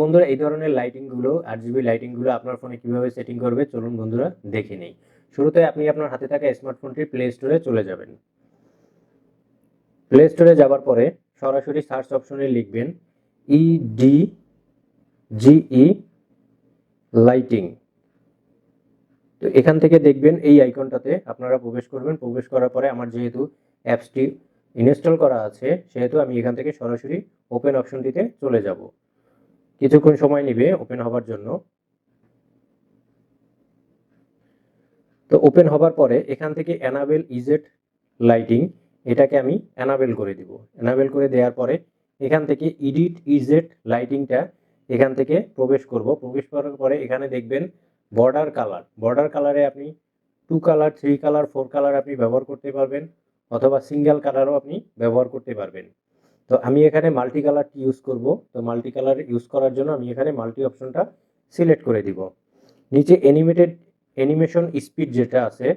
বন্ধুরা এই ধরনের লাইটিংগুলো আরজিবি লাইটিংগুলো আপনার ফোনে কিভাবে সেটিং করবে চলুন বন্ধুরা দেখে নেই। শুরুতে আপনি আপনার হাতে থাকা স্মার্টফোনটির প্লে স্টোরে চলে যাবেন। প্লে স্টোরে যাওয়ার পরে সরাসরি সার্চ অপশনে লিখবেন EDGE লাইটিং। তো এখান থেকে দেখবেন এই আইকনটাতে আপনারা প্রবেশ করবেন। প্রবেশ করার পরে আমার যেহেতু অ্যাপসটি ইনস্টল করা আছে সেহেতু আমি এখান থেকে সরাসরি ওপেন অপশনটিতে চলে যাব। কিছুক্ষণ সময় নেবে ওপেন হবার জন্য। তো ওপেন হবার পরে এখান থেকে এনাবেল ইজেট লাইটিং এটাকে আমি এনাবেল করে দিব। এনাবেল করে দেওয়ার পরে এখান থেকে এডিট ইজেট লাইটিংটা এখান থেকে প্রবেশ করব। প্রবেশ করার পরে এখানে দেখবেন বর্ডার কালার। বর্ডার কালারে আপনি 2 কালার, 3 কালার, 4 কালার আপনি ব্যবহার করতে পারবেন, অথবা সিঙ্গেল কালারও আপনি ব্যবহার করতে পারবেন। তো আমি এখানে মাল্টি কালারটি ইউজ করব। তো মাল্টি কালার ইউজ করার জন্য আমি এখানে মাল্টি অপশনটা সিলেক্ট করে দিব। নিচে অ্যানিমেশন স্পিড যেটা আছে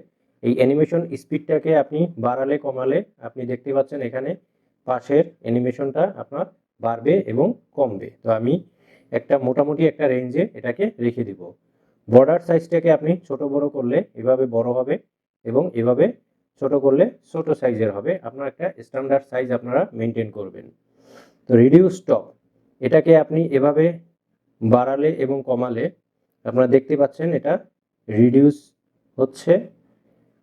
এই অ্যানিমেশন স্পিডটাকে আপনি বাড়ালে কমালে আপনি দেখতে পাচ্ছেন এখানে পাশের অ্যানিমেশনটা আপনার বাড়বে এবং কমবে। তো আমি মোটামুটি একটা রেঞ্জে এটাকে রেখে দিব। বর্ডার সাইজটাকে আপনি ছোট বড় করলে এভাবে বড় হবে এবং এভাবে ছোট করলে ছোট সাইজের হবে। আপনার একটা স্ট্যান্ডার্ড সাইজ আপনারা মেনটেন করবেন। তো রিডিউস টপ এটাকে আপনি এভাবে বাড়ালে এবং কমালে আপনারা দেখতে পাচ্ছেন এটা রিডিউস হচ্ছে।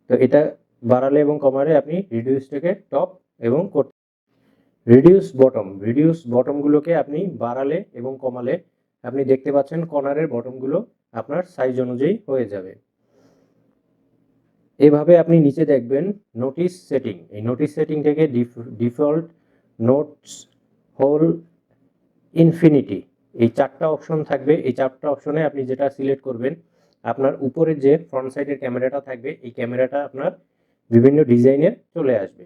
তো এটা বাড়ালে এবং কমালে আপনি রিডিউসটাকে টপ এবং রিডিউস বটমগুলোকে আপনি বাড়ালে এবং কমালে আপনি দেখতে পাচ্ছেন কর্নারের বটমগুলো আপনার সাইজ অনুযায়ী হয়ে যাবে। এভাবে আপনি নিচে দেখবেন নোটিস সেটিং। এই নোটিস সেটিং থেকে ডিফল্ট, নোটস, হোল, ইনফিনিটি এই 4টা অপশন থাকবে। এই 4টা অপশনে আপনি যেটা সিলেক্ট করবেন আপনার উপরে যে ফ্রন্ট সাইডের ক্যামেরাটা থাকবে এই ক্যামেরাটা আপনার বিভিন্ন ডিজাইনের চলে আসবে।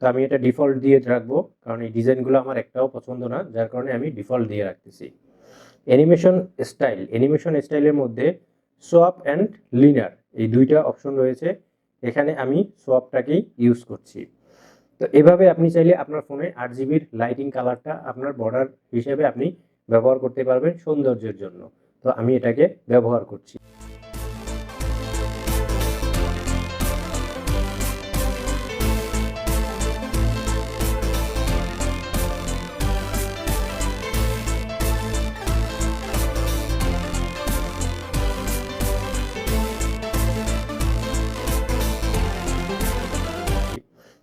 তো আমি এটা ডিফল্ট দিয়ে রাখবো কারণ এই ডিজাইনগুলো আমার একটাও পছন্দ না, যার কারণে আমি ডিফল্ট দিয়ে রাখতেছি। অ্যানিমেশন স্টাইলের মধ্যে সোয়াপ অ্যান্ড লিনার এই 2টা অপশন রয়েছে। এখানে আমি সোয়াপটাকেই ইউজ করছি। তো এভাবে আপনি চাইলে আপনার ফোনে RGBর লাইটিং কালারটা আপনার বর্ডার হিসেবে আপনি ব্যবহার করতে পারবেন সৌন্দর্যের জন্য। তো আমি এটাকে ব্যবহার করছি।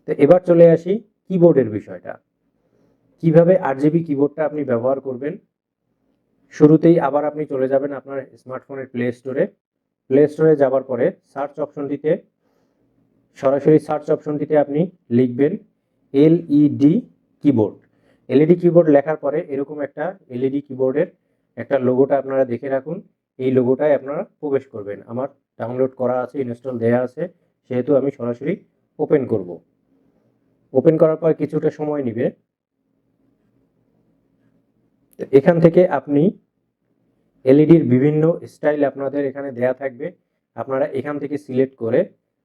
তো এবার চলে আসি কিবোর্ডের বিষয়টা। কিভাবে RGB কিবোর্ডটা আপনি ব্যবহার করবেন। শুরুতেই আবার আপনি চলে যাবেন আপনার স্মার্টফোনের প্লে স্টোরে যাওয়ার পরে সরাসরি সার্চ অপশনটিতে আপনি লিখবেন LED কিবোর্ড। LED কিবোর্ড লেখার পরে এরকম একটা LED কিবোর্ডের একটা লোগোটা আপনারা দেখে রাখুন। এই লোগোটায় আপনারা প্রবেশ করবেন। আমার ডাউনলোড করা আছে, ইনস্টল দেওয়া আছে, সেহেতু আমি সরাসরি ওপেন করব। ওপেন করার পর কিছুটা সময় নেবে। এখান থেকে আপনি এলইডির বিভিন্ন স্টাইল আপনাদের এখানে দেয়া থাকবে। আপনারা এখান থেকে সিলেক্ট করে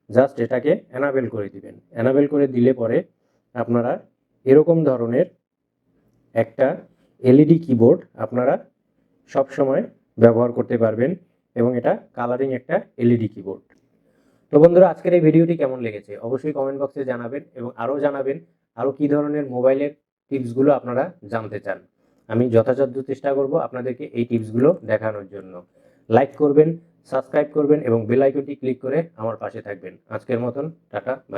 জাস্ট এটাকে এনাবেল করে দিবেন। এনাবেল করে দিলে পরে আপনারা এরকম ধরনের একটা এলইডি কিবোর্ড আপনারা সব সময় ব্যবহার করতে পারবেন এবং এটা কালারিং একটা এলইডি কিবোর্ড। তো বন্ধুরা আজকের এই ভিডিওটি কেমন লেগেছে অবশ্যই কমেন্ট বক্সে জানাবেন এবং আরও জানাবেন আরও কী ধরনের মোবাইলের টিপসগুলো আপনারা জানতে চান। আমি যথাসাধ্য চেষ্টা করব আপনাদেরকে এই টিপসগুলো দেখানোর জন্য। লাইক করবেন, সাবস্ক্রাইব করবেন এবং বেল আইকনটি ক্লিক করে আমার পাশে থাকবেন। আজকের মতন টাটা, বাই।